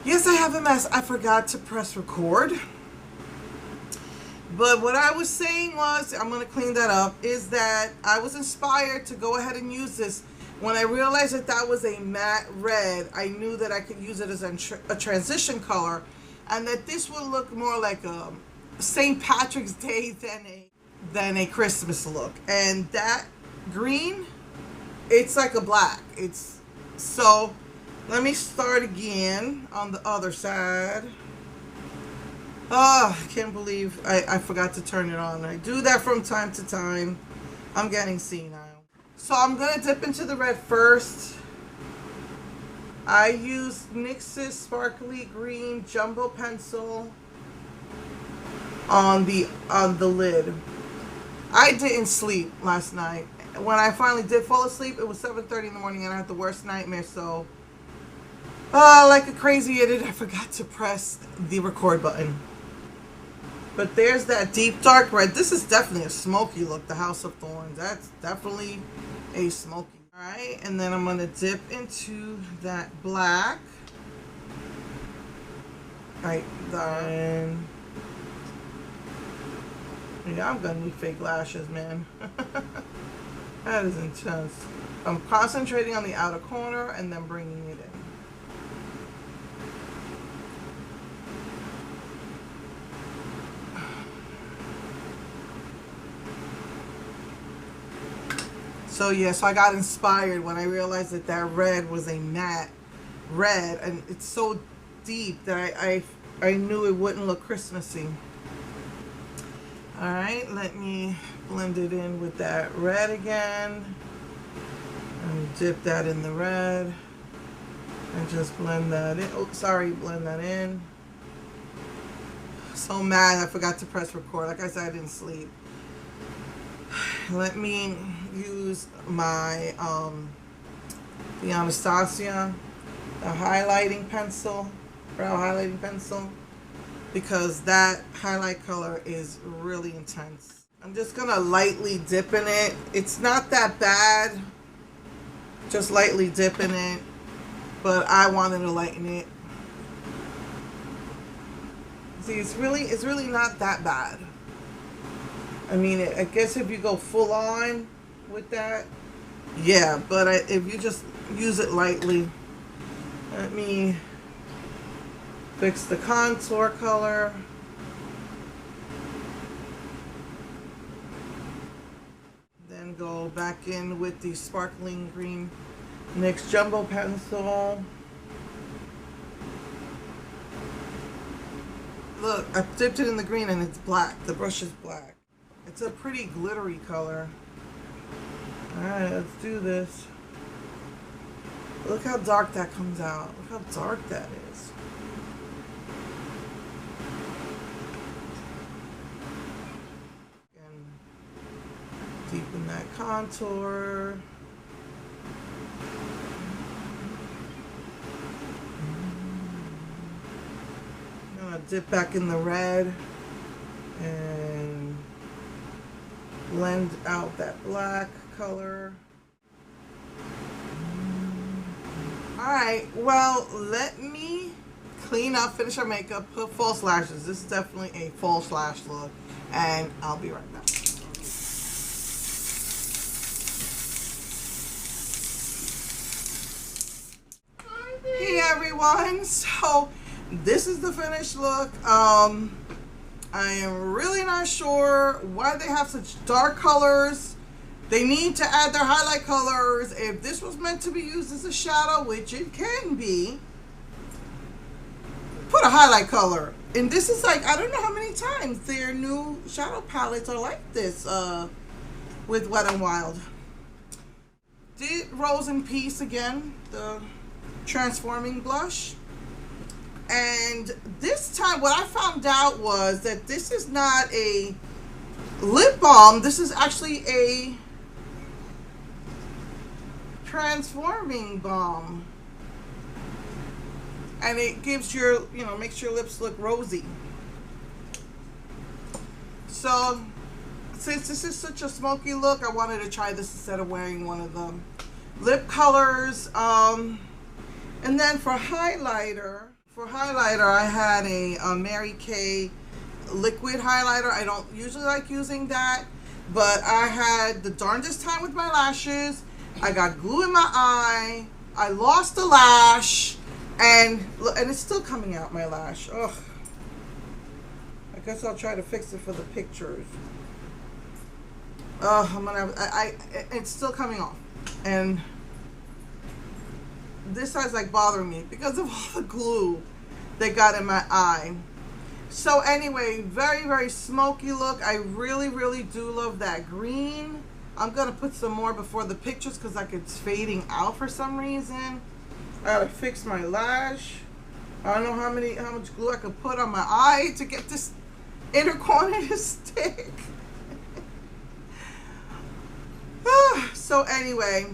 Yes, I have a mess. I forgot to press record. But what I was saying was, I'm going to clean that up, is that I was inspired to go ahead and use this. When I realized that that was a matte red, I knew that I could use it as a transition color, and that this would look more like a St. Patrick's Day than a Christmas look. And that green, it's like a black. So let me start again on the other side. Oh, I can't believe I forgot to turn it on. I do that from time to time. I'm getting senile. So I'm going to dip into the red first. I used NYX's Sparkly Green Jumbo Pencil on the lid. I didn't sleep last night. When I finally did fall asleep, it was 7:30 in the morning and I had the worst nightmare. So, like a crazy idiot, I forgot to press the record button. But there's that deep dark red. This is definitely a smoky look, the House of Thorns. That's definitely a smoky. Alright, and then I'm going to dip into that black. Right then. Yeah, I'm going to need fake lashes, man. That is intense. I'm concentrating on the outer corner and then bringing it in. So yeah, so I got inspired when I realized that that red was a matte red, and it's so deep that I knew it wouldn't look Christmassy. All right, let me blend it in with that red again, and dip that in the red, and just blend that in. Oh, sorry, blend that in. So mad I forgot to press record. Like I said, I didn't sleep. Let me use my the Anastasia, the highlighting pencil, brow highlighting pencil, because that highlight color is really intense. I'm just gonna lightly dip in it. It's not that bad, just lightly dip in it, but I wanted to lighten it. See, it's really not that bad. I mean, I guess if you go full on with that, yeah, but if you just use it lightly. Let me fix the contour color. Then go back in with the sparkling green NYX Jumbo Pencil. Look, I dipped it in the green and it's black. The brush is black. It's a pretty glittery color. Alright, let's do this. Look how dark that comes out. Look how dark that is. And deepen that contour. I'm gonna dip back in the red and blend out that black color. Alright, well, let me clean up, finish our makeup, put false lashes. This is definitely a false lash look, and I'll be right back. Hey everyone, so this is the finished look. I am really not sure why they have such dark colors. They need to add their highlight colors. If this was meant to be used as a shadow, which it can be, put a highlight color. And this is like, I don't know how many times their new shadow palettes are like this with Wet n Wild. Did Rose in Peace again, the transforming blush. And this time what I found out was that this is not a lip balm. This is actually a transforming balm. And it gives your, makes your lips look rosy. So, since this is such a smoky look, I wanted to try this instead of wearing one of the lip colors. And then for highlighter, For highlighter, I had a Mary Kay liquid highlighter. I don't usually like using that, but I had the darndest time with my lashes. I got glue in my eye. I lost a lash, and it's still coming out, my lash. Ugh. I guess I'll try to fix it for the pictures. It's still coming off, and this side's like bothering me because of all the glue they got in my eye. So anyway, very, very smoky look. I really, really do love that green. I'm gonna put some more before the pictures because like it's fading out for some reason. I gotta fix my lash. I don't know how much glue I could put on my eye to get this inner corner to stick. So anyway,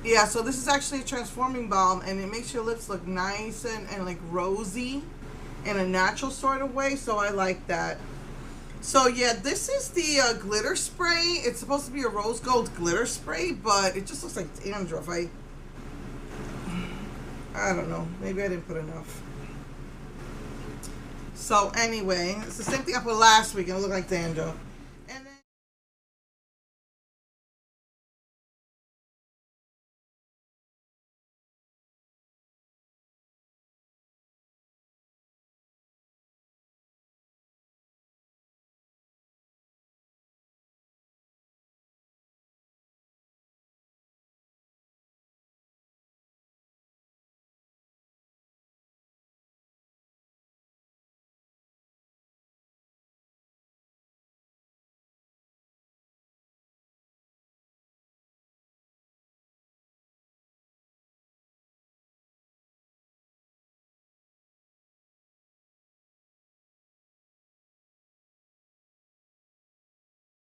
yeah, so this is actually a transforming balm, and it makes your lips look nice and like rosy in a natural sort of way, so I like that. So yeah, this is the glitter spray. It's supposed to be a rose gold glitter spray, but it just looks like dandruff. I don't know, maybe I didn't put enough. So anyway, it's the same thing I put last week and it looked like dandruff.